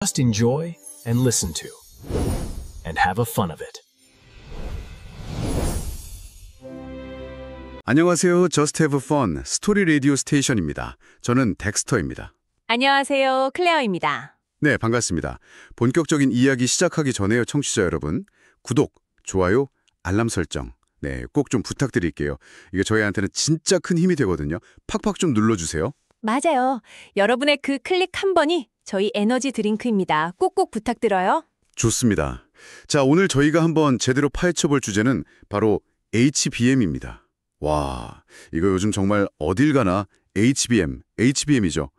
Just enjoy and listen to and have a fun of it. 안녕하세요. Just Have Fun 스토리 라디오 스테이션입니다. 저는 덱스터입니다. 안녕하세요. 클레어입니다. 네, 반갑습니다. 본격적인 이야기 시작하기 전에요, 청취자 여러분. 구독, 좋아요, 알람 설정. 네, 꼭 좀 부탁드릴게요. 이게 저희한테는 진짜 큰 힘이 되거든요. 팍팍 좀 눌러주세요. 맞아요. 여러분의 그 클릭 한 번이 저희 에너지 드링크입니다. 꼭꼭 부탁드려요. 좋습니다. 자, 오늘 저희가 한번 제대로 파헤쳐볼 주제는 바로 HBM입니다. 와, 이거 요즘 정말 어딜 가나 HBM이죠.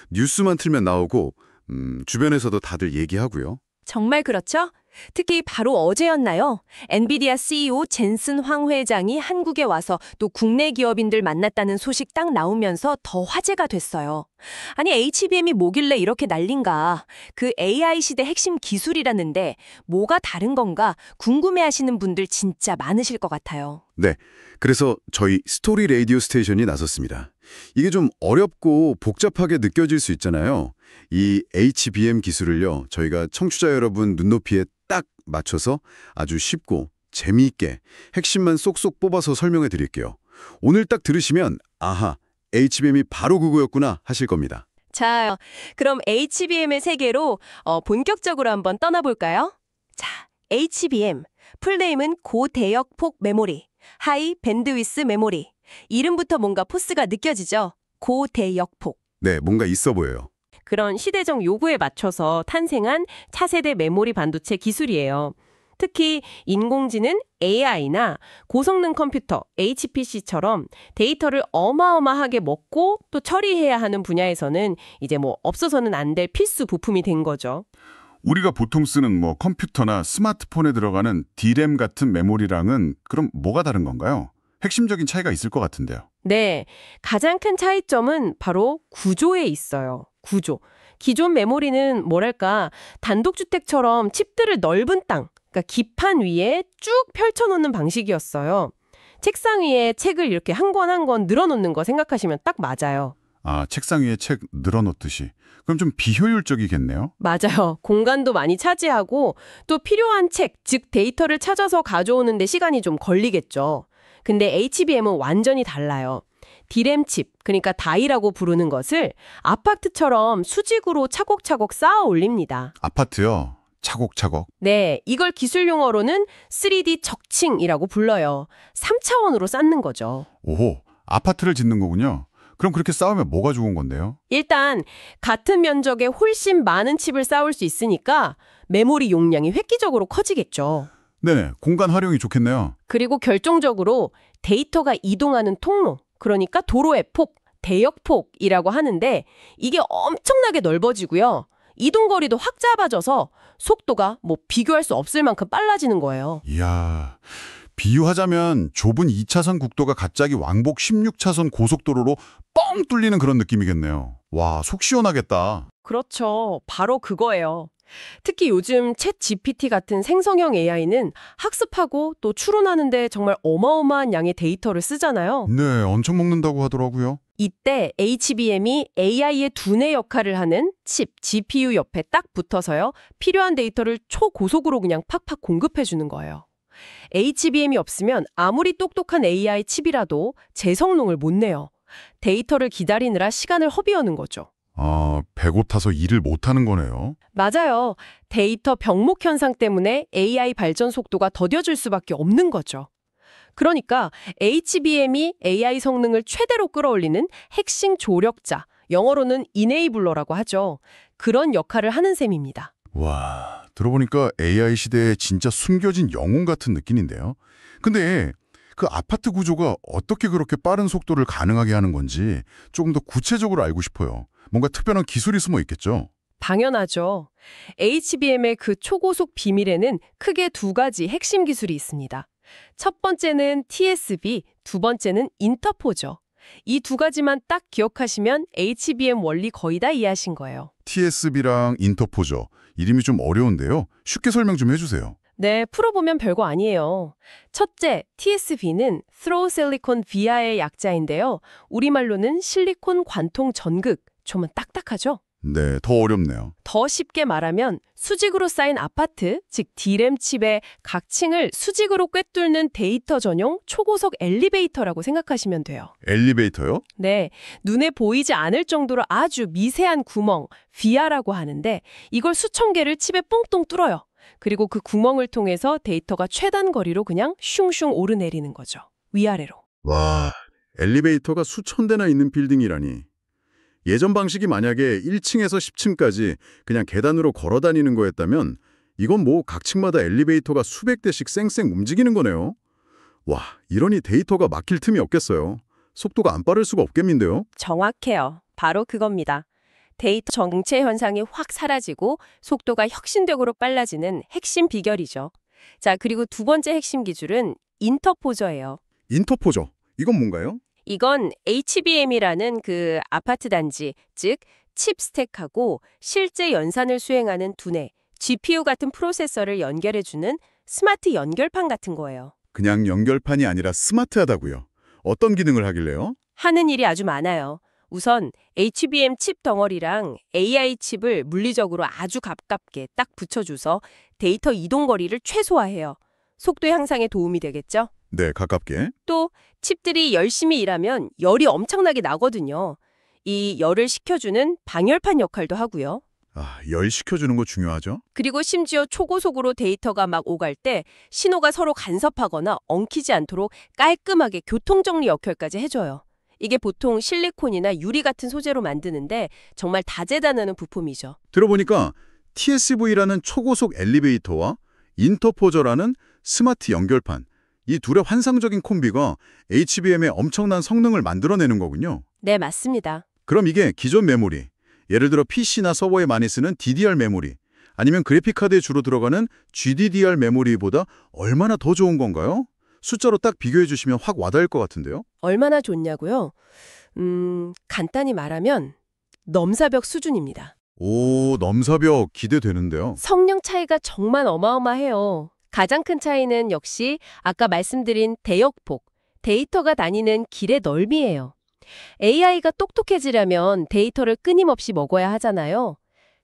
뉴스만 틀면 나오고 주변에서도 다들 얘기하고요. 정말 그렇죠? 특히 바로 어제였나요? 엔비디아 CEO 젠슨 황 회장이 한국에 와서 또 국내 기업인들 만났다는 소식 딱 나오면서 더 화제가 됐어요. 아니 HBM이 뭐길래 이렇게 난린가? 그 AI 시대 핵심 기술이라는데 뭐가 다른 건가 궁금해하시는 분들 진짜 많으실 것 같아요. 네, 그래서 저희 스토리 라디오 스테이션이 나섰습니다. 이게 좀 어렵고 복잡하게 느껴질 수 있잖아요. 이 HBM 기술을요, 저희가 청취자 여러분 눈높이에 딱 맞춰서 아주 쉽고 재미있게 핵심만 쏙쏙 뽑아서 설명해 드릴게요. 오늘 딱 들으시면 아하, HBM이 바로 그거였구나 하실 겁니다. 자, 그럼 HBM의 세계로 본격적으로 한번 떠나볼까요? 자, HBM, 풀네임은 고대역폭 메모리, 하이 밴드위스 메모리. 이름부터 뭔가 포스가 느껴지죠? 고대역폭. 네, 뭔가 있어 보여요. 그런 시대적 요구에 맞춰서 탄생한 차세대 메모리 반도체 기술이에요. 특히 인공지능 AI나 고성능 컴퓨터 HPC처럼 데이터를 어마어마하게 먹고 또 처리해야 하는 분야에서는 이제 없어서는 안 될 필수 부품이 된 거죠. 우리가 보통 쓰는 컴퓨터나 스마트폰에 들어가는 D램 같은 메모리랑은 그럼 뭐가 다른 건가요? 핵심적인 차이가 있을 것 같은데요. 네, 가장 큰 차이점은 바로 구조에 있어요. 구조. 기존 메모리는 뭐랄까 단독주택처럼 칩들을 넓은 땅, 그러니까 기판 위에 쭉 펼쳐놓는 방식이었어요. 책상 위에 책을 이렇게 한 권 한 권 늘어놓는 거 생각하시면 딱 맞아요. 아, 책상 위에 책 늘어놓듯이. 그럼 좀 비효율적이겠네요? 맞아요. 공간도 많이 차지하고 또 필요한 책, 즉 데이터를 찾아서 가져오는 데 시간이 좀 걸리겠죠. 근데 HBM은 완전히 달라요. D램 칩, 그러니까 다이라고 부르는 것을 아파트처럼 수직으로 차곡차곡 쌓아 올립니다. 아파트요? 차곡차곡. 네, 이걸 기술 용어로는 3D 적층이라고 불러요. 3차원으로 쌓는 거죠. 오호, 아파트를 짓는 거군요. 그럼 그렇게 쌓으면 뭐가 좋은 건데요? 일단 같은 면적에 훨씬 많은 칩을 쌓을 수 있으니까 메모리 용량이 획기적으로 커지겠죠. 네네, 공간 활용이 좋겠네요. 그리고 결정적으로 데이터가 이동하는 통로, 그러니까 도로의 폭, 대역폭이라고 하는데 이게 엄청나게 넓어지고요. 이동거리도 확 짧아져서 속도가 비교할 수 없을 만큼 빨라지는 거예요. 이야, 비유하자면 좁은 2차선 국도가 갑자기 왕복 16차선 고속도로로 뻥 뚫리는 그런 느낌이겠네요. 와, 속 시원하겠다. 그렇죠. 바로 그거예요. 특히 요즘 챗 GPT 같은 생성형 AI는 학습하고 또 추론하는데 정말 어마어마한 양의 데이터를 쓰잖아요. 네, 엄청 먹는다고 하더라고요. 이때 HBM이 AI의 두뇌 역할을 하는 칩, GPU 옆에 딱 붙어서요. 필요한 데이터를 초고속으로 그냥 팍팍 공급해 주는 거예요. HBM이 없으면 아무리 똑똑한 AI 칩이라도 제 성능을 못 내요. 데이터를 기다리느라 시간을 허비하는 거죠. 아, 배 고타서 일을 못하는 거네요. 맞아요. 데이터 병목 현상 때문에 AI 발전 속도가 더뎌질 수밖에 없는 거죠. 그러니까 HBM이 AI 성능을 최대로 끌어올리는 핵심 조력자, 영어로는 이네이블러라고 하죠. 그런 역할을 하는 셈입니다. 와, 들어보니까 AI 시대에 진짜 숨겨진 영웅 같은 느낌인데요. 근데 그 아파트 구조가 어떻게 그렇게 빠른 속도를 가능하게 하는 건지 조금 더 구체적으로 알고 싶어요. 뭔가 특별한 기술이 숨어 있겠죠? 당연하죠. HBM의 그 초고속 비밀에는 크게 두 가지 핵심 기술이 있습니다. 첫 번째는 TSV, 두 번째는 인터포죠. 이 두 가지만 딱 기억하시면 HBM 원리 거의 다 이해하신 거예요. TSB랑 인터포저. 이름이 좀 어려운데요. 쉽게 설명 좀 해주세요. 네, 풀어보면 별거 아니에요. 첫째, TSV는 Through Silicon Via의 약자인데요. 우리말로는 실리콘 관통 전극, 좀 딱딱하죠? 네, 더 어렵네요. 더 쉽게 말하면 수직으로 쌓인 아파트, 즉 D램 칩의 각 층을 수직으로 꿰뚫는 데이터 전용 초고속 엘리베이터라고 생각하시면 돼요. 엘리베이터요? 네, 눈에 보이지 않을 정도로 아주 미세한 구멍, 비아라고 하는데 이걸 수천 개를 칩에 뽕똥 뚫어요. 그리고 그 구멍을 통해서 데이터가 최단 거리로 그냥 슝슝 오르내리는 거죠. 위아래로. 와, 엘리베이터가 수천 대나 있는 빌딩이라니. 예전 방식이 만약에 1층에서 10층까지 그냥 계단으로 걸어 다니는 거였다면 이건 뭐 각 층마다 엘리베이터가 수백 대씩 쌩쌩 움직이는 거네요. 와, 이러니 데이터가 막힐 틈이 없겠어요. 속도가 안 빠를 수가 없겠는데요. 정확해요. 바로 그겁니다. 데이터 정체 현상이 확 사라지고 속도가 혁신적으로 빨라지는 핵심 비결이죠. 자, 그리고 두 번째 핵심 기술은 인터포저예요. 인터포저, 이건 뭔가요? 이건 HBM이라는 그 아파트 단지, 즉 칩 스택하고 실제 연산을 수행하는 두뇌, GPU 같은 프로세서를 연결해주는 스마트 연결판 같은 거예요. 그냥 연결판이 아니라 스마트하다고요. 어떤 기능을 하길래요? 하는 일이 아주 많아요. 우선 HBM 칩 덩어리랑 AI 칩을 물리적으로 아주 가깝게 딱 붙여줘서 데이터 이동 거리를 최소화해요. 속도 향상에 도움이 되겠죠? 네, 가깝게. 또 칩들이 열심히 일하면 열이 엄청나게 나거든요. 이 열을 식혀주는 방열판 역할도 하고요. 아, 열 식혀주는 거 중요하죠? 그리고 심지어 초고속으로 데이터가 막 오갈 때 신호가 서로 간섭하거나 엉키지 않도록 깔끔하게 교통정리 역할까지 해줘요. 이게 보통 실리콘이나 유리 같은 소재로 만드는데 정말 다재다능한 부품이죠. 들어보니까 TSV라는 초고속 엘리베이터와 인터포저라는 스마트 연결판, 이 둘의 환상적인 콤비가 HBM의 엄청난 성능을 만들어내는 거군요. 네, 맞습니다. 그럼 이게 기존 메모리, 예를 들어 PC나 서버에 많이 쓰는 DDR 메모리, 아니면 그래픽카드에 주로 들어가는 GDDR 메모리보다 얼마나 더 좋은 건가요? 숫자로 딱 비교해 주시면 확 와닿을 것 같은데요? 얼마나 좋냐고요? 간단히 말하면 넘사벽 수준입니다. 오, 넘사벽 기대되는데요. 성능 차이가 정말 어마어마해요. 가장 큰 차이는 역시 아까 말씀드린 대역폭, 데이터가 다니는 길의 넓이예요. AI가 똑똑해지려면 데이터를 끊임없이 먹어야 하잖아요.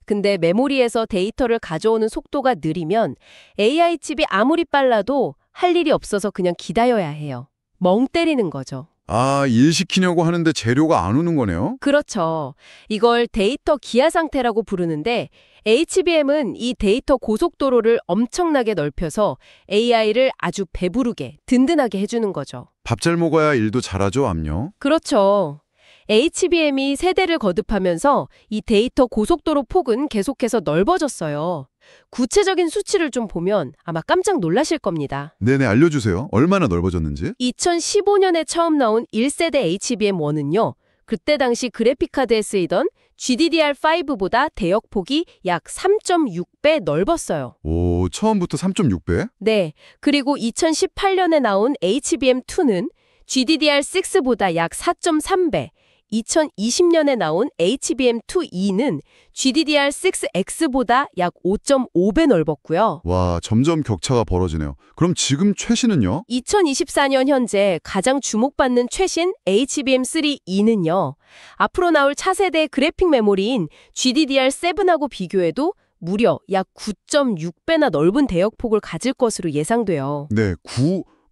근데 메모리에서 데이터를 가져오는 속도가 느리면 AI 칩이 아무리 빨라도 할 일이 없어서 그냥 기다려야 해요. 멍 때리는 거죠. 아, 일 시키려고 하는데 재료가 안 오는 거네요? 그렇죠. 이걸 데이터 기하 상태라고 부르는데 HBM은 이 데이터 고속도로를 엄청나게 넓혀서 AI를 아주 배부르게 든든하게 해주는 거죠. 밥 잘 먹어야 일도 잘하죠, 암요? 그렇죠. HBM이 세대를 거듭하면서 이 데이터 고속도로 폭은 계속해서 넓어졌어요. 구체적인 수치를 좀 보면 아마 깜짝 놀라실 겁니다. 네네, 알려주세요. 얼마나 넓어졌는지. 2015년에 처음 나온 1세대 HBM1은요. 그때 당시 그래픽카드에 쓰이던 GDDR5보다 대역폭이 약 3.6배 넓었어요. 오, 처음부터 3.6배? 네, 그리고 2018년에 나온 HBM2는 GDDR6보다 약 4.3배, 2020년에 나온 HBM2E는 GDDR6X보다 약 5.5배 넓었고요. 와, 점점 격차가 벌어지네요. 그럼 지금 최신은요? 2024년 현재 가장 주목받는 최신 HBM3E는요. 앞으로 나올 차세대 그래픽 메모리인 GDDR7하고 비교해도 무려 약 9.6배나 넓은 대역폭을 가질 것으로 예상돼요. 네,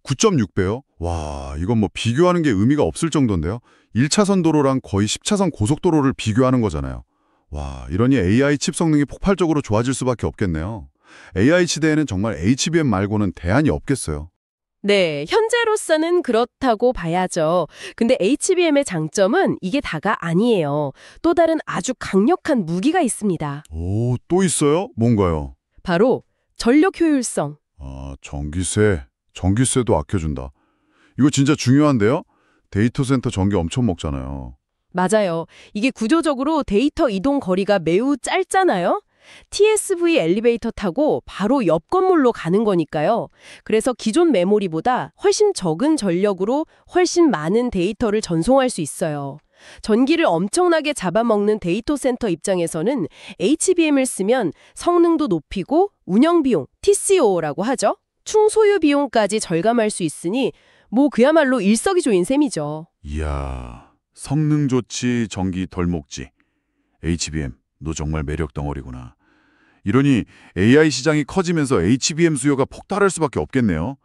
9.6배요? 와, 이건 뭐 비교하는 게 의미가 없을 정도인데요. 1차선 도로랑 거의 10차선 고속도로를 비교하는 거잖아요. 와, 이러니 AI 칩 성능이 폭발적으로 좋아질 수밖에 없겠네요. AI 시대에는 정말 HBM 말고는 대안이 없겠어요. 네, 현재로서는 그렇다고 봐야죠. 근데 HBM의 장점은 이게 다가 아니에요. 또 다른 아주 강력한 무기가 있습니다. 오, 또 있어요? 뭔가요? 바로 전력 효율성. 아, 전기세도 아껴준다. 이거 진짜 중요한데요? 데이터 센터 전기 엄청 먹잖아요. 맞아요. 이게 구조적으로 데이터 이동 거리가 매우 짧잖아요. TSV 엘리베이터 타고 바로 옆 건물로 가는 거니까요. 그래서 기존 메모리보다 훨씬 적은 전력으로 훨씬 많은 데이터를 전송할 수 있어요. 전기를 엄청나게 잡아먹는 데이터 센터 입장에서는 HBM을 쓰면 성능도 높이고 운영비용, TCO라고 하죠. 충소유 비용까지 절감할 수 있으니 뭐 그야말로 일석이조인 셈이죠. 이야, 성능 좋지, 전기 덜 먹지. HBM, 너 정말 매력 덩어리구나. 이러니 AI 시장이 커지면서 HBM 수요가 폭발할 수밖에 없겠네요.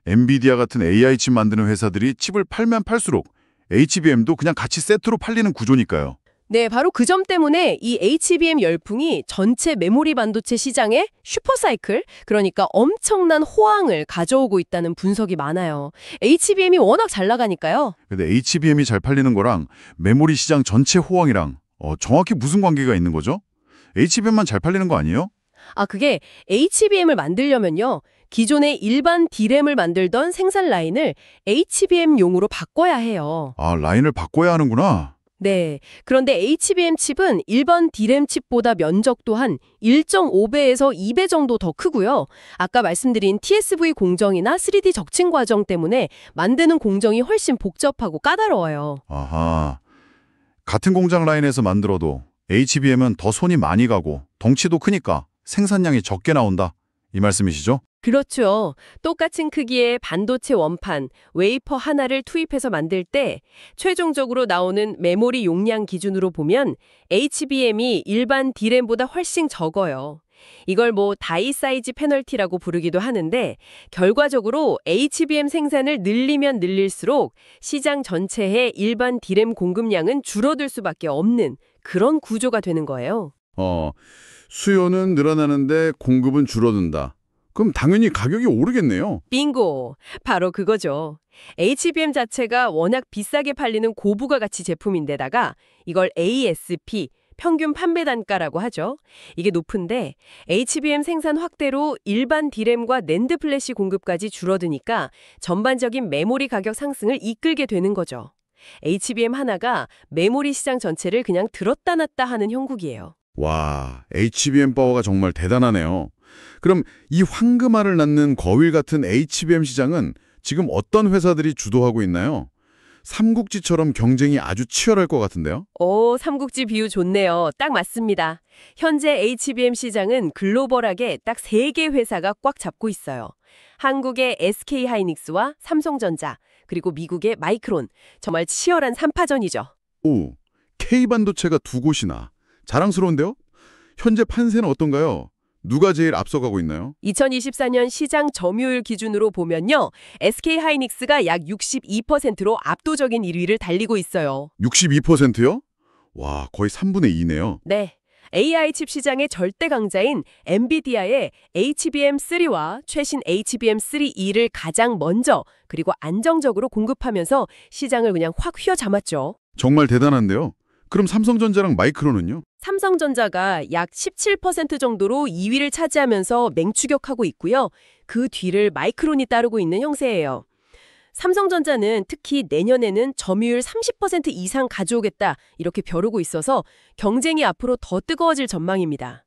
엔비디아 같은 AI 칩 만드는 회사들이 칩을 팔면 팔수록 HBM도 그냥 같이 세트로 팔리는 구조니까요. 네, 바로 그 점 때문에 이 HBM 열풍이 전체 메모리 반도체 시장에 슈퍼사이클, 그러니까 엄청난 호황을 가져오고 있다는 분석이 많아요. HBM이 워낙 잘 나가니까요. 근데 HBM이 잘 팔리는 거랑 메모리 시장 전체 호황이랑 정확히 무슨 관계가 있는 거죠? HBM만 잘 팔리는 거 아니에요? 그게 HBM을 만들려면요, 기존의 일반 D램을 만들던 생산 라인을 HBM용으로 바꿔야 해요. 라인을 바꿔야 하는구나. 네. 그런데 HBM 칩은 일반 D램 칩보다 면적도 한 1.5배에서 2배 정도 더 크고요. 아까 말씀드린 TSV 공정이나 3D 적층 과정 때문에 만드는 공정이 훨씬 복잡하고 까다로워요. 아하. 같은 공장 라인에서 만들어도 HBM은 더 손이 많이 가고 덩치도 크니까 생산량이 적게 나온다. 이 말씀이시죠? 그렇죠. 똑같은 크기의 반도체 원판, 웨이퍼 하나를 투입해서 만들 때 최종적으로 나오는 메모리 용량 기준으로 보면 HBM이 일반 D램보다 훨씬 적어요. 이걸 다이 사이즈 페널티라고 부르기도 하는데, 결과적으로 HBM 생산을 늘리면 늘릴수록 시장 전체의 일반 D램 공급량은 줄어들 수밖에 없는 그런 구조가 되는 거예요. 수요는 늘어나는데 공급은 줄어든다. 그럼 당연히 가격이 오르겠네요. 빙고! 바로 그거죠. HBM 자체가 워낙 비싸게 팔리는 고부가 가치 제품인데다가 이걸 ASP, 평균 판매 단가라고 하죠. 이게 높은데 HBM 생산 확대로 일반 D램과 낸드 플래시 공급까지 줄어드니까 전반적인 메모리 가격 상승을 이끌게 되는 거죠. HBM 하나가 메모리 시장 전체를 그냥 들었다 놨다 하는 형국이에요. 와, HBM 파워가 정말 대단하네요. 그럼 이 황금알을 낳는 거윌 같은 HBM 시장은 지금 어떤 회사들이 주도하고 있나요? 삼국지처럼 경쟁이 아주 치열할 것 같은데요? 삼국지 비유 좋네요. 딱 맞습니다. 현재 HBM 시장은 글로벌하게 딱 3개 회사가 꽉 잡고 있어요. 한국의 SK하이닉스와 삼성전자, 그리고 미국의 마이크론. 정말 치열한 3파전이죠. 오, K반도체가 2곳이나. 자랑스러운데요? 현재 판세는 어떤가요? 누가 제일 앞서가고 있나요? 2024년 시장 점유율 기준으로 보면요, SK하이닉스가 약 62%로 압도적인 1위를 달리고 있어요. 62%요? 와, 거의 3분의 2네요. 네. AI 칩 시장의 절대 강자인 엔비디아의 HBM3와 최신 HBM3E를 가장 먼저 그리고 안정적으로 공급하면서 시장을 그냥 확 휘어잡았죠. 정말 대단한데요? 그럼 삼성전자랑 마이크론은요? 삼성전자가 약 17% 정도로 2위를 차지하면서 맹추격하고 있고요. 그 뒤를 마이크론이 따르고 있는 형세예요. 삼성전자는 특히 내년에는 점유율 30% 이상 가져오겠다 이렇게 벼르고 있어서 경쟁이 앞으로 더 뜨거워질 전망입니다.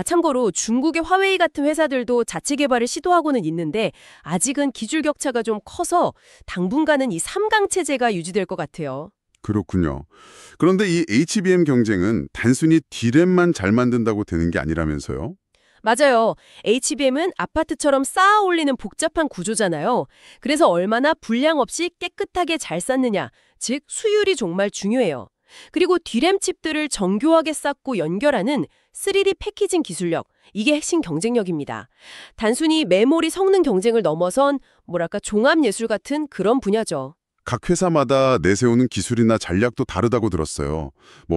참고로 중국의 화웨이 같은 회사들도 자체 개발을 시도하고는 있는데 아직은 기술 격차가 좀 커서 당분간은 이 3강 체제가 유지될 것 같아요. 그렇군요. 그런데 이 HBM 경쟁은 단순히 D램만 잘 만든다고 되는 게 아니라면서요? 맞아요. HBM은 아파트처럼 쌓아 올리는 복잡한 구조잖아요. 그래서 얼마나 불량 없이 깨끗하게 잘 쌓느냐, 즉 수율이 정말 중요해요. 그리고 D램 칩들을 정교하게 쌓고 연결하는 3D 패키징 기술력, 이게 핵심 경쟁력입니다. 단순히 메모리 성능 경쟁을 넘어선 종합예술 같은 그런 분야죠. 각 회사마다 내세우는 기술이나 전략도 다르다고 들었어요.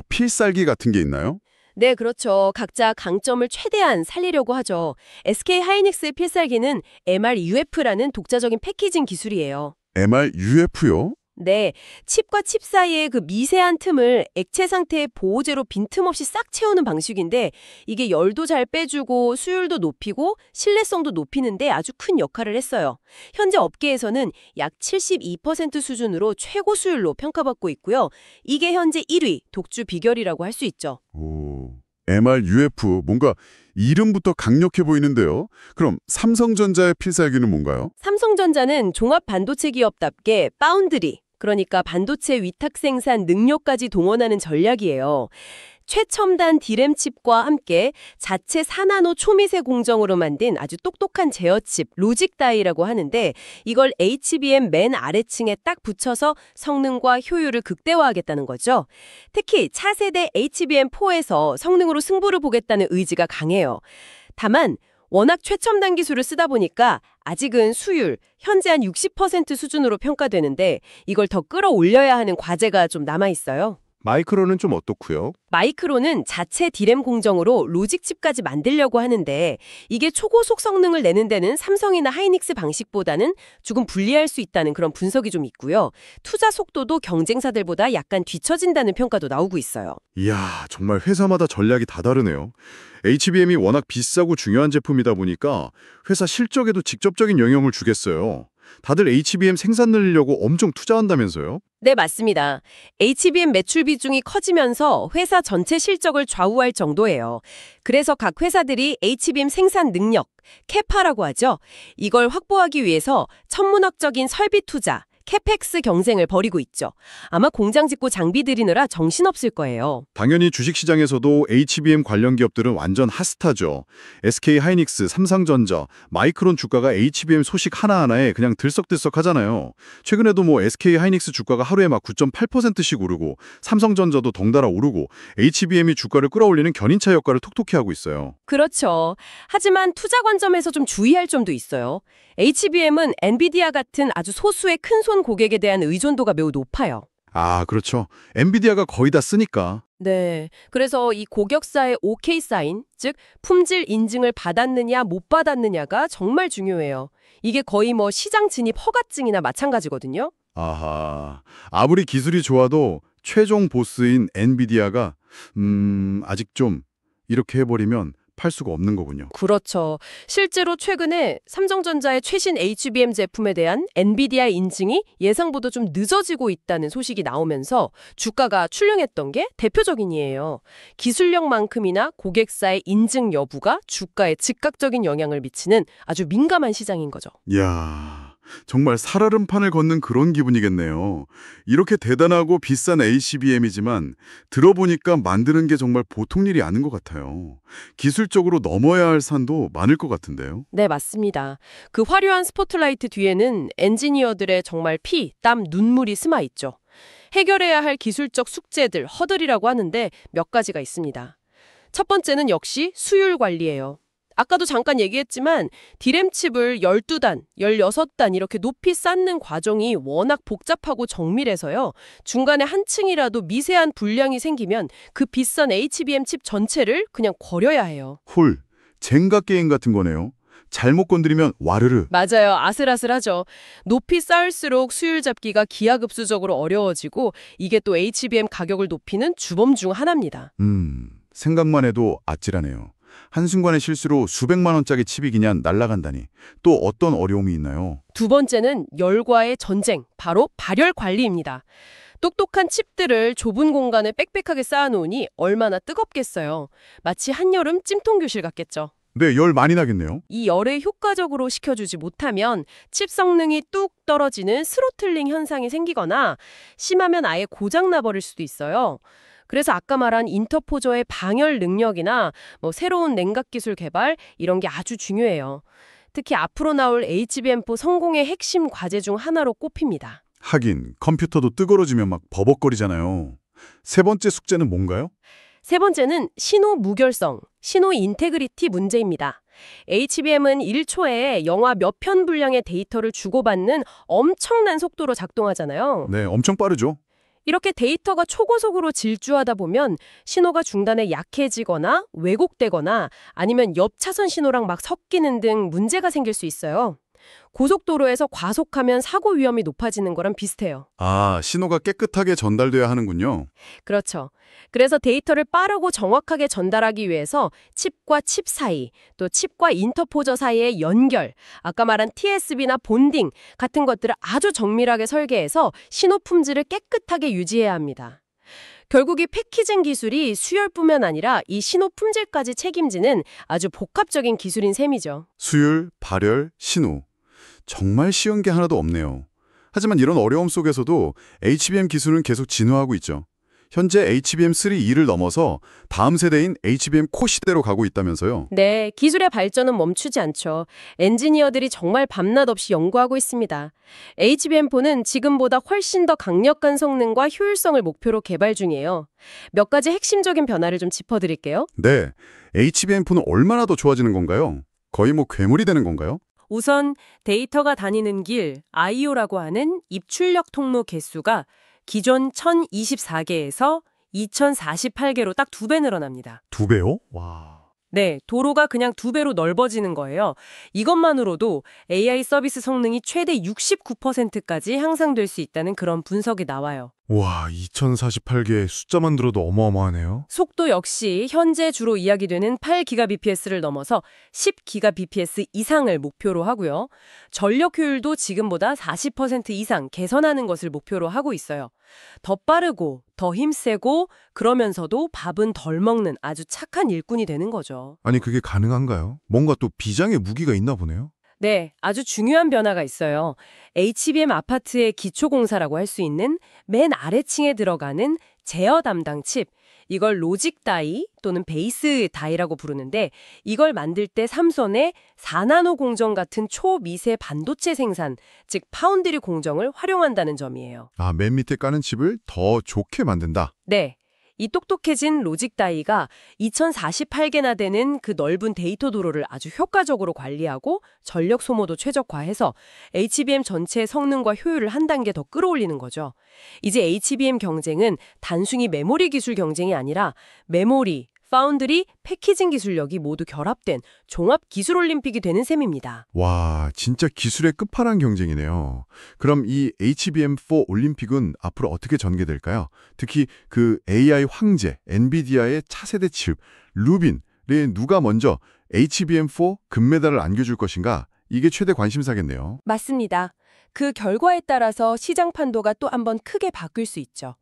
필살기 같은 게 있나요? 네, 그렇죠. 각자 강점을 최대한 살리려고 하죠. SK하이닉스의 필살기는 MRUF라는 독자적인 패키징 기술이에요. MRUF요? 네, 칩과 칩 사이의 그 미세한 틈을 액체 상태의 보호제로 빈틈없이 싹 채우는 방식인데 이게 열도 잘 빼주고 수율도 높이고 신뢰성도 높이는데 아주 큰 역할을 했어요. 현재 업계에서는 약 72% 수준으로 최고 수율로 평가받고 있고요. 이게 현재 1위, 독주 비결이라고 할 수 있죠. 오, MRUF, 뭔가 이름부터 강력해 보이는데요. 그럼 삼성전자의 필살기는 뭔가요? 삼성전자는 종합 반도체 기업답게 파운드리, 그러니까 반도체 위탁 생산 능력까지 동원하는 전략이에요. 최첨단 디램 칩과 함께 자체 4나노 초미세 공정으로 만든 아주 똑똑한 제어칩 로직 다이라고 하는데 이걸 HBM 맨 아래층에 딱 붙여서 성능과 효율을 극대화하겠다는 거죠. 특히 차세대 HBM4에서 성능으로 승부를 보겠다는 의지가 강해요. 다만 워낙 최첨단 기술을 쓰다 보니까 아직은 수율, 현재 한 60% 수준으로 평가되는데 이걸 더 끌어올려야 하는 과제가 좀 남아있어요. 마이크로는 좀 어떻고요? 마이크로는 자체 디램 공정으로 로직칩까지 만들려고 하는데 이게 초고속 성능을 내는 데는 삼성이나 하이닉스 방식보다는 조금 불리할 수 있다는 그런 분석이 좀 있고요. 투자 속도도 경쟁사들보다 약간 뒤처진다는 평가도 나오고 있어요. 이야, 정말 회사마다 전략이 다 다르네요. HBM이 워낙 비싸고 중요한 제품이다 보니까 회사 실적에도 직접적인 영향을 주겠어요. 다들 HBM 생산 늘리려고 엄청 투자한다면서요? 네, 맞습니다. HBM 매출 비중이 커지면서 회사 전체 실적을 좌우할 정도예요. 그래서 각 회사들이 HBM 생산 능력, 캐파라고 하죠. 이걸 확보하기 위해서 천문학적인 설비 투자, 캐펙스 경쟁을 벌이고 있죠. 아마 공장 짓고 장비 들이느라 정신없을 거예요. 당연히 주식시장에서도 HBM 관련 기업들은 완전 핫스타죠. SK 하이닉스, 삼성전자, 마이크론 주가가 HBM 소식 하나하나에 그냥 들썩들썩하잖아요. 최근에도 SK 하이닉스 주가가 하루에 막 9.8%씩 오르고 삼성전자도 덩달아 오르고 HBM이 주가를 끌어올리는 견인차 역할을 톡톡히 하고 있어요. 그렇죠. 하지만 투자 관점에서 좀 주의할 점도 있어요. HBM은 엔비디아 같은 아주 소수의 큰손 고객에 대한 의존도가 매우 높아요. 아, 그렇죠. 엔비디아가 거의 다 쓰니까. 네. 그래서 이 고객사의 OK 사인, 즉 품질 인증을 받았느냐 못 받았느냐가 정말 중요해요. 이게 거의 시장 진입 허가증이나 마찬가지거든요. 아하, 아무리 기술이 좋아도 최종 보스인 엔비디아가 아직 좀 이렇게 해버리면 팔 수가 없는 거군요. 그렇죠. 실제로 최근에 삼성전자의 최신 HBM 제품에 대한 엔비디아 인증이 예상보다 좀 늦어지고 있다는 소식이 나오면서 주가가 출렁했던 게 대표적인 예예요. 기술력만큼이나 고객사의 인증 여부가 주가에 즉각적인 영향을 미치는 아주 민감한 시장인 거죠. 이야, 정말 살얼음판을 걷는 그런 기분이겠네요. 이렇게 대단하고 비싼 HBM이지만 들어보니까 만드는 게 정말 보통 일이 아닌 것 같아요. 기술적으로 넘어야 할 산도 많을 것 같은데요. 네, 맞습니다. 그 화려한 스포트라이트 뒤에는 엔지니어들의 정말 피, 땀, 눈물이 스마 있죠. 해결해야 할 기술적 숙제들, 허들이라고 하는데 몇 가지가 있습니다. 첫 번째는 역시 수율 관리예요. 아까도 잠깐 얘기했지만 디램칩을 12단, 16단 이렇게 높이 쌓는 과정이 워낙 복잡하고 정밀해서요. 중간에 한 층이라도 미세한 불량이 생기면 그 비싼 HBM 칩 전체를 그냥 버려야 해요. 홀, 젠가 게임 같은 거네요. 잘못 건드리면 와르르. 맞아요. 아슬아슬하죠. 높이 쌓을수록 수율 잡기가 기하급수적으로 어려워지고 이게 또 HBM 가격을 높이는 주범 중 하나입니다. 생각만 해도 아찔하네요. 한순간의 실수로 수백만 원짜리 칩이 그냥 날아간다니. 또 어떤 어려움이 있나요? 두 번째는 열과의 전쟁, 바로 발열 관리입니다. 똑똑한 칩들을 좁은 공간에 빽빽하게 쌓아놓으니 얼마나 뜨겁겠어요. 마치 한여름 찜통교실 같겠죠. 네, 열 많이 나겠네요. 이 열을 효과적으로 식혀주지 못하면 칩 성능이 뚝 떨어지는 스로틀링 현상이 생기거나 심하면 아예 고장나버릴 수도 있어요. 그래서 아까 말한 인터포저의 방열 능력이나 새로운 냉각 기술 개발 이런 게 아주 중요해요. 특히 앞으로 나올 HBM4 성공의 핵심 과제 중 하나로 꼽힙니다. 하긴 컴퓨터도 뜨거워지면 막 버벅거리잖아요. 세 번째 숙제는 뭔가요? 세 번째는 신호 무결성, 신호 인테그리티 문제입니다. HBM은 1초에 영화 몇 편 분량의 데이터를 주고받는 엄청난 속도로 작동하잖아요. 네, 엄청 빠르죠. 이렇게 데이터가 초고속으로 질주하다 보면 신호가 중단에 약해지거나 왜곡되거나 아니면 옆 차선 신호랑 막 섞이는 등 문제가 생길 수 있어요. 고속도로에서 과속하면 사고 위험이 높아지는 거랑 비슷해요. 아, 신호가 깨끗하게 전달돼야 하는군요. 그렇죠. 그래서 데이터를 빠르고 정확하게 전달하기 위해서 칩과 칩 사이, 또 칩과 인터포저 사이의 연결, 아까 말한 TSB나 본딩 같은 것들을 아주 정밀하게 설계해서 신호 품질을 깨끗하게 유지해야 합니다. 결국 이 패키징 기술이 수열뿐만 아니라 이 신호 품질까지 책임지는 아주 복합적인 기술인 셈이죠. 수율, 발열, 신호. 정말 쉬운 게 하나도 없네요. 하지만 이런 어려움 속에서도 HBM 기술은 계속 진화하고 있죠. 현재 HBM3E를 넘어서 다음 세대인 HBM4 시대로 가고 있다면서요. 네, 기술의 발전은 멈추지 않죠. 엔지니어들이 정말 밤낮 없이 연구하고 있습니다. HBM4는 지금보다 훨씬 더 강력한 성능과 효율성을 목표로 개발 중이에요. 몇 가지 핵심적인 변화를 좀 짚어드릴게요. 네, HBM4는 얼마나 더 좋아지는 건가요? 거의 뭐 괴물이 되는 건가요? 우선 데이터가 다니는 길, I/O라고 하는 입출력 통로 개수가 기존 1024개에서 2048개로 딱 2배 늘어납니다. 2배요? 와. 네, 도로가 그냥 2배로 넓어지는 거예요. 이것만으로도 AI 서비스 성능이 최대 69%까지 향상될 수 있다는 그런 분석이 나와요. 와, 2048개 숫자만 들어도 어마어마하네요. 속도 역시 현재 주로 이야기되는 8GBps를 넘어서 10GBps 이상을 목표로 하고요. 전력 효율도 지금보다 40% 이상 개선하는 것을 목표로 하고 있어요. 더 빠르고 더 힘세고 그러면서도 밥은 덜 먹는 아주 착한 일꾼이 되는 거죠. 아니, 그게 가능한가요? 뭔가 또 비장의 무기가 있나 보네요. 네, 아주 중요한 변화가 있어요. HBM 아파트의 기초공사라고 할 수 있는 맨 아래층에 들어가는 제어 담당 칩, 이걸 로직 다이 또는 베이스 다이라고 부르는데 이걸 만들 때 삼성의 4나노 공정 같은 초미세 반도체 생산, 즉 파운드리 공정을 활용한다는 점이에요. 아, 맨 밑에 까는 칩을 더 좋게 만든다. 네. 이 똑똑해진 로직 다이가 2048개나 되는 그 넓은 데이터 도로를 아주 효과적으로 관리하고 전력 소모도 최적화해서 HBM 전체의 성능과 효율을 한 단계 더 끌어올리는 거죠. 이제 HBM 경쟁은 단순히 메모리 기술 경쟁이 아니라 메모리, 파운드리, 패키징 기술력이 모두 결합된 종합 기술 올림픽이 되는 셈입니다. 와, 진짜 기술의 끝판왕 경쟁이네요. 그럼 이 HBM4 올림픽은 앞으로 어떻게 전개될까요? 특히 그 AI 황제, 엔비디아의 차세대 칩, 루빈에 누가 먼저 HBM4 금메달을 안겨줄 것인가? 이게 최대 관심사겠네요. 맞습니다. 그 결과에 따라서 시장 판도가 또 한번 크게 바뀔 수 있죠.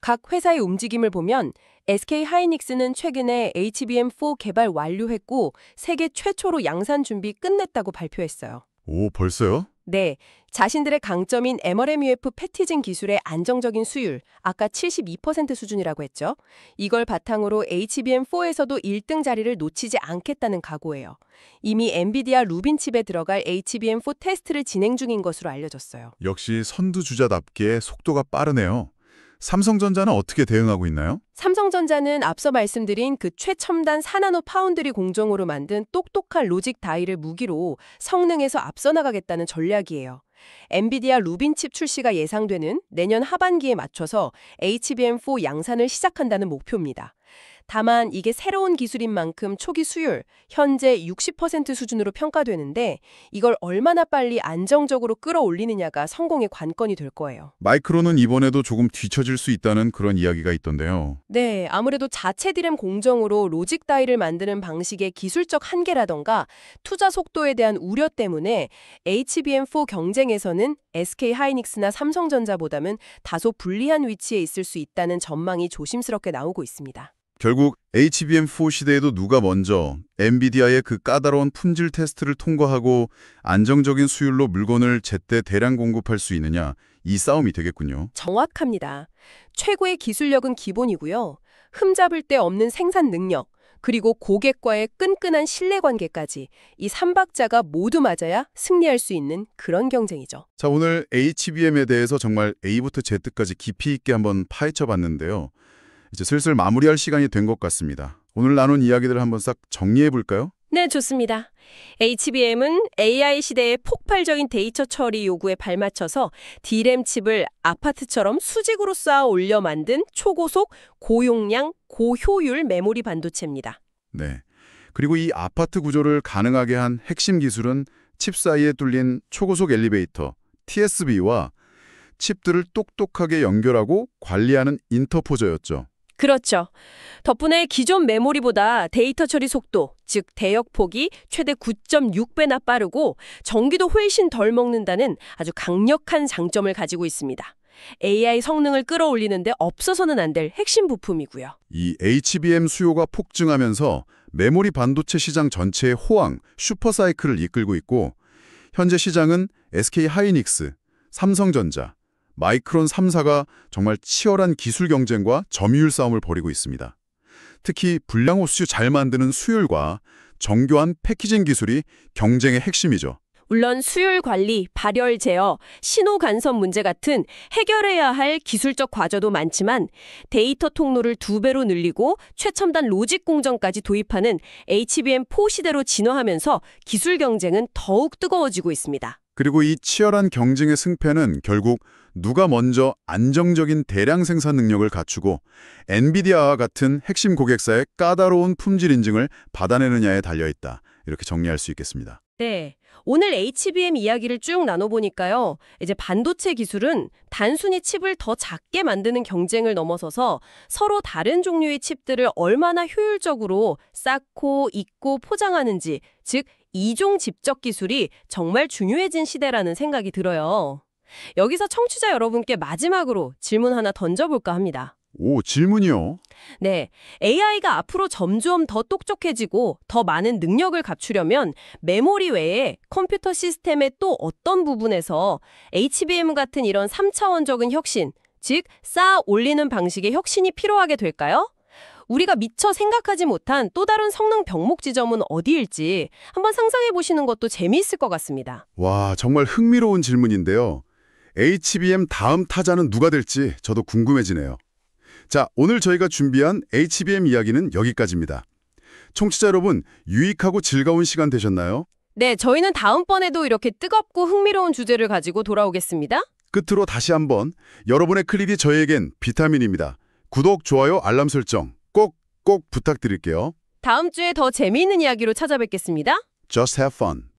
각 회사의 움직임을 보면 SK 하이닉스는 최근에 HBM4 개발 완료했고 세계 최초로 양산 준비 끝냈다고 발표했어요. 오, 벌써요? 네, 자신들의 강점인 MRMUF 패티징 기술의 안정적인 수율, 아까 72% 수준이라고 했죠. 이걸 바탕으로 HBM4에서도 1등 자리를 놓치지 않겠다는 각오예요. 이미 엔비디아 루빈 칩에 들어갈 HBM4 테스트를 진행 중인 것으로 알려졌어요. 역시 선두주자답게 속도가 빠르네요. 삼성전자는 어떻게 대응하고 있나요? 삼성전자는 앞서 말씀드린 그 최첨단 4나노 파운드리 공정으로 만든 똑똑한 로직 다이를 무기로 성능에서 앞서 나가겠다는 전략이에요. 엔비디아 루빈 칩 출시가 예상되는 내년 하반기에 맞춰서 HBM4 양산을 시작한다는 목표입니다. 다만 이게 새로운 기술인 만큼 초기 수율, 현재 60% 수준으로 평가되는데 이걸 얼마나 빨리 안정적으로 끌어올리느냐가 성공의 관건이 될 거예요. 마이크론은 이번에도 조금 뒤처질 수 있다는 그런 이야기가 있던데요. 네, 아무래도 자체 디램 공정으로 로직 다이를 만드는 방식의 기술적 한계라던가 투자 속도에 대한 우려 때문에 HBM4 경쟁에서는 SK 하이닉스나 삼성전자보다는 다소 불리한 위치에 있을 수 있다는 전망이 조심스럽게 나오고 있습니다. 결국 HBM4 시대에도 누가 먼저 엔비디아의 그 까다로운 품질 테스트를 통과하고 안정적인 수율로 물건을 제때 대량 공급할 수 있느냐, 이 싸움이 되겠군요. 정확합니다. 최고의 기술력은 기본이고요. 흠잡을 데 없는 생산 능력, 그리고 고객과의 끈끈한 신뢰관계까지 이 3박자가 모두 맞아야 승리할 수 있는 그런 경쟁이죠. 자, 오늘 HBM에 대해서 정말 A부터 Z까지 깊이 있게 한번 파헤쳐 봤는데요. 이제 슬슬 마무리할 시간이 된 것 같습니다. 오늘 나눈 이야기들을 한번 싹 정리해 볼까요? 네, 좋습니다. HBM은 AI 시대의 폭발적인 데이터 처리 요구에 발맞춰서 D램 칩을 아파트처럼 수직으로 쌓아 올려 만든 초고속, 고용량, 고효율 메모리 반도체입니다. 네. 그리고 이 아파트 구조를 가능하게 한 핵심 기술은 칩 사이에 뚫린 초고속 엘리베이터, TSV와 칩들을 똑똑하게 연결하고 관리하는 인터포저였죠. 그렇죠. 덕분에 기존 메모리보다 데이터 처리 속도, 즉 대역폭이 최대 9.6배나 빠르고 전기도 훨씬 덜 먹는다는 아주 강력한 장점을 가지고 있습니다. AI 성능을 끌어올리는데 없어서는 안 될 핵심 부품이고요. 이 HBM 수요가 폭증하면서 메모리 반도체 시장 전체의 호황, 슈퍼사이클을 이끌고 있고 현재 시장은 SK 하이닉스, 삼성전자, 마이크론 3사가 정말 치열한 기술 경쟁과 점유율 싸움을 벌이고 있습니다. 특히 불량호수유 잘 만드는 수율과 정교한 패키징 기술이 경쟁의 핵심이죠. 물론 수율 관리, 발열 제어, 신호 간섭 문제 같은 해결해야 할 기술적 과제도 많지만 데이터 통로를 2배로 늘리고 최첨단 로직 공정까지 도입하는 HBM4 시대로 진화하면서 기술 경쟁은 더욱 뜨거워지고 있습니다. 그리고 이 치열한 경쟁의 승패는 결국 누가 먼저 안정적인 대량 생산 능력을 갖추고 엔비디아와 같은 핵심 고객사의 까다로운 품질 인증을 받아내느냐에 달려있다. 이렇게 정리할 수 있겠습니다. 네. 오늘 HBM 이야기를 쭉 나눠보니까요. 이제 반도체 기술은 단순히 칩을 더 작게 만드는 경쟁을 넘어서서 서로 다른 종류의 칩들을 얼마나 효율적으로 쌓고, 입고, 포장하는지, 즉 이종 집적 기술이 정말 중요해진 시대라는 생각이 들어요. 여기서 청취자 여러분께 마지막으로 질문 하나 던져볼까 합니다. 오, 질문이요? 네, AI가 앞으로 점점 더 똑똑해지고 더 많은 능력을 갖추려면 메모리 외에 컴퓨터 시스템의 또 어떤 부분에서 HBM 같은 이런 3차원적인 혁신, 즉 쌓아 올리는 방식의 혁신이 필요하게 될까요? 우리가 미처 생각하지 못한 또 다른 성능 병목 지점은 어디일지 한번 상상해 보시는 것도 재미있을 것 같습니다. 와, 정말 흥미로운 질문인데요. HBM 다음 타자는 누가 될지 저도 궁금해지네요. 자, 오늘 저희가 준비한 HBM 이야기는 여기까지입니다. 청취자 여러분, 유익하고 즐거운 시간 되셨나요? 네, 저희는 다음번에도 이렇게 뜨겁고 흥미로운 주제를 가지고 돌아오겠습니다. 끝으로 다시 한번 여러분의 클릭이 저희에겐 비타민입니다. 구독, 좋아요, 알람 설정 꼭 부탁드릴게요. 다음 주에 더 재미있는 이야기로 찾아뵙겠습니다. Just have fun.